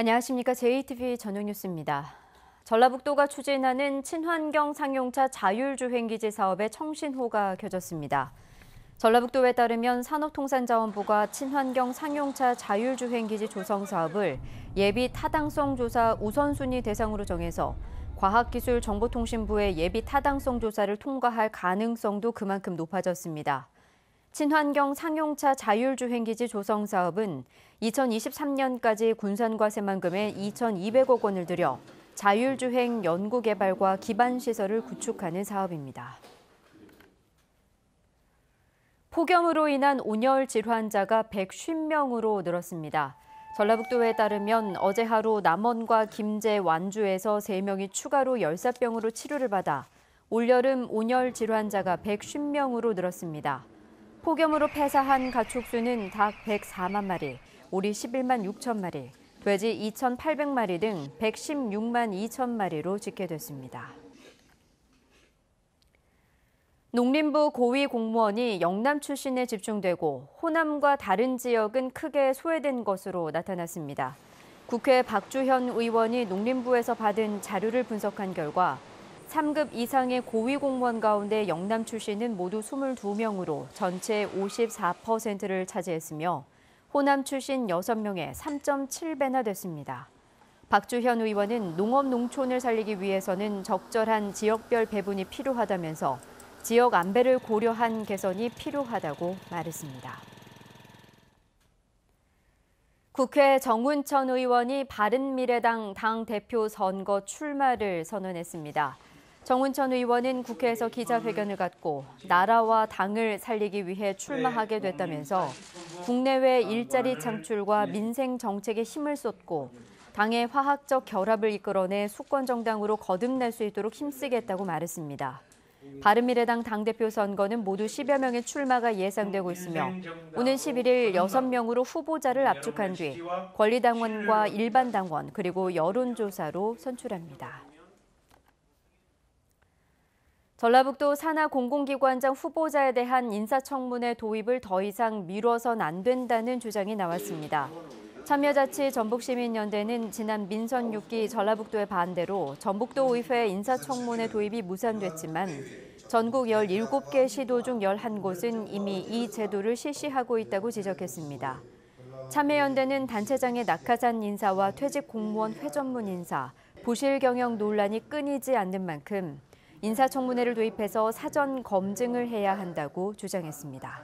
안녕하십니까. JTBC 저녁 뉴스입니다. 전라북도가 추진하는 친환경 상용차 자율주행기지 사업에 청신호가 켜졌습니다. 전라북도에 따르면 산업통상자원부가 친환경 상용차 자율주행기지 조성 사업을 예비 타당성 조사 우선순위 대상으로 정해서 과학기술정보통신부의 예비 타당성 조사를 통과할 가능성도 그만큼 높아졌습니다. 친환경 상용차 자율주행기지 조성 사업은 2023년까지 군산과 새만금에 2,200억 원을 들여 자율주행 연구개발과 기반시설을 구축하는 사업입니다. 폭염으로 인한 온열 질환자가 150명으로 늘었습니다. 전라북도에 따르면 어제 하루 남원과 김제, 완주에서 3명이 추가로 열사병으로 치료를 받아 올여름 온열 질환자가 150명으로 늘었습니다. 폭염으로 폐사한 가축수는 닭 104만 마리, 오리 11만 6천 마리, 돼지 2,800마리 등 116만 2천 마리로 집계됐습니다. 농림부 고위 공무원이 영남 출신에 집중되고 호남과 다른 지역은 크게 소외된 것으로 나타났습니다. 국회 박주현 의원이 농림부에서 받은 자료를 분석한 결과 3급 이상의 고위 공무원 가운데 영남 출신은 모두 22명으로 전체 54%를 차지했으며 호남 출신 6명의 3.7배나 됐습니다. 박주현 의원은 농업 농촌을 살리기 위해서는 적절한 지역별 배분이 필요하다면서 지역 안배를 고려한 개선이 필요하다고 말했습니다. 국회 정운천 의원이 바른미래당 당대표 선거 출마를 선언했습니다. 정운천 의원은 국회에서 기자회견을 갖고 나라와 당을 살리기 위해 출마하게 됐다면서 국내외 일자리 창출과 민생 정책에 힘을 쏟고 당의 화학적 결합을 이끌어내 수권정당으로 거듭날 수 있도록 힘쓰겠다고 말했습니다. 바른미래당 당대표 선거는 모두 10여 명의 출마가 예상되고 있으며 오는 11일 6명으로 후보자를 압축한 뒤 권리당원과 일반당원 그리고 여론조사로 선출합니다. 전라북도 산하 공공기관장 후보자에 대한 인사청문회 도입을 더 이상 미뤄선 안 된다는 주장이 나왔습니다. 참여자치 전북시민연대는 지난 민선 6기 전라북도의 반대로 전북도의회 인사청문회 도입이 무산됐지만 전국 17개 시도 중 11곳은 이미 이 제도를 실시하고 있다고 지적했습니다. 참여연대는 단체장의 낙하산 인사와 퇴직 공무원 회전문 인사, 부실 경영 논란이 끊이지 않는 만큼 인사청문회를 도입해서 사전 검증을 해야 한다고 주장했습니다.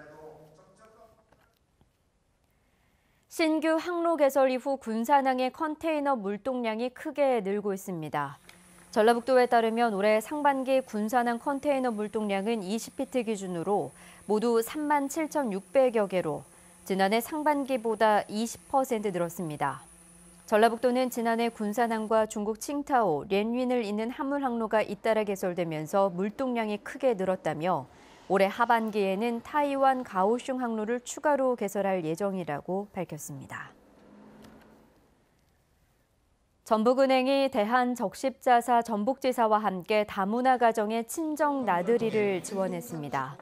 신규 항로 개설 이후 군산항의 컨테이너 물동량이 크게 늘고 있습니다. 전라북도에 따르면 올해 상반기 군산항 컨테이너 물동량은 20피트 기준으로 모두 37,600여 개로 지난해 상반기보다 20% 늘었습니다. 전라북도는 지난해 군산항과 중국 칭타오, 렌윈을 잇는 화물 항로가 잇따라 개설되면서 물동량이 크게 늘었다며 올해 하반기에는 타이완 가오슝 항로를 추가로 개설할 예정이라고 밝혔습니다. 전북은행이 대한적십자사 전북지사와 함께 다문화 가정의 친정 나들이를 지원했습니다.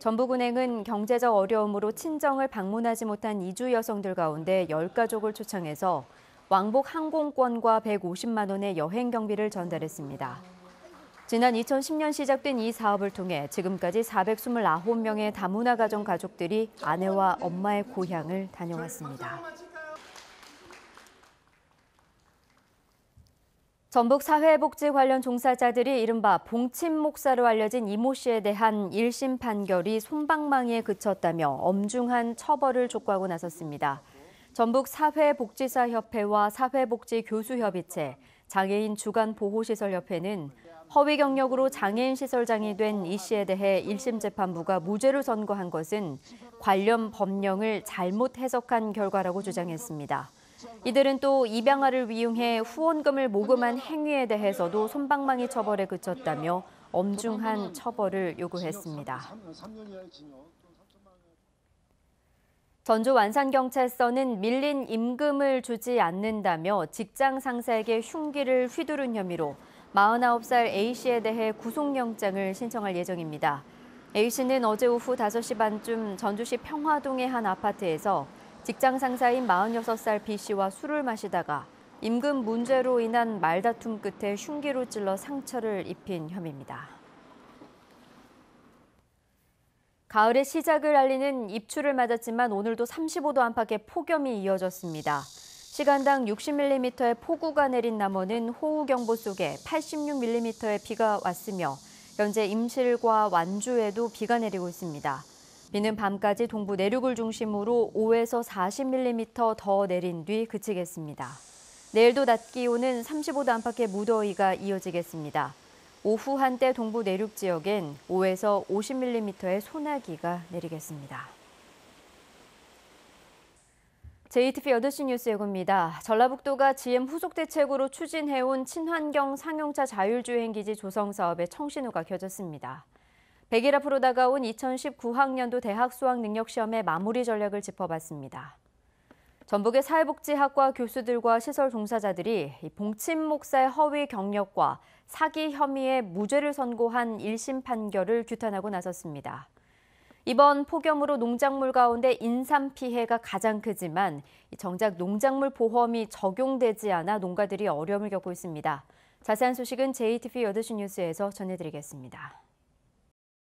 전북은행은 경제적 어려움으로 친정을 방문하지 못한 이주 여성들 가운데 10가족을 초청해서 왕복 항공권과 150만 원의 여행 경비를 전달했습니다. 지난 2010년 시작된 이 사업을 통해 지금까지 429명의 다문화 가정 가족들이 아내와 엄마의 고향을 다녀왔습니다. 전북 사회복지 관련 종사자들이 이른바 봉침 목사로 알려진 이모 씨에 대한 1심 판결이 솜방망이에 그쳤다며 엄중한 처벌을 촉구하고 나섰습니다. 전북 사회복지사협회와 사회복지교수협의체, 장애인 주간보호시설협회는 허위 경력으로 장애인 시설장이 된 이 씨에 대해 1심 재판부가 무죄를 선고한 것은 관련 법령을 잘못 해석한 결과라고 주장했습니다. 이들은 또 입양아를 위용해 후원금을 모금한 행위에 대해서도 솜방망이 처벌에 그쳤다며 엄중한 처벌을 요구했습니다. 전주 완산경찰서는 밀린 임금을 주지 않는다며 직장 상사에게 흉기를 휘두른 혐의로 49살 A씨에 대해 구속영장을 신청할 예정입니다. A씨는 어제 오후 5시 반쯤 전주시 평화동의 한 아파트에서 직장 상사인 46살 B씨와 술을 마시다가 임금 문제로 인한 말다툼 끝에 흉기로 찔러 상처를 입힌 혐의입니다. 가을의 시작을 알리는 입추를 맞았지만 오늘도 35도 안팎의 폭염이 이어졌습니다. 시간당 60mm의 폭우가 내린 남원은 호우경보 속에 86mm의 비가 왔으며 현재 임실과 완주에도 비가 내리고 있습니다. 비는 밤까지 동부 내륙을 중심으로 5에서 40mm 더 내린 뒤 그치겠습니다. 내일도 낮 기온은 35도 안팎의 무더위가 이어지겠습니다. 오후 한때 동부 내륙 지역엔 5에서 50mm의 소나기가 내리겠습니다. JTBC 8시 뉴스 예고입니다. 전라북도가 GM 후속 대책으로 추진해온 친환경 상용차 자율주행기지 조성 사업에 청신호가 켜졌습니다. 100일 앞으로 다가온 2019학년도 대학 수학능력시험의 마무리 전략을 짚어봤습니다. 전북의 사회복지학과 교수들과 시설 종사자들이 봉침 목사의 허위 경력과 사기 혐의의 무죄를 선고한 1심 판결을 규탄하고 나섰습니다. 이번 폭염으로 농작물 가운데 인삼 피해가 가장 크지만 정작 농작물 보험이 적용되지 않아 농가들이 어려움을 겪고 있습니다. 자세한 소식은 JTBC 8시 뉴스에서 전해드리겠습니다.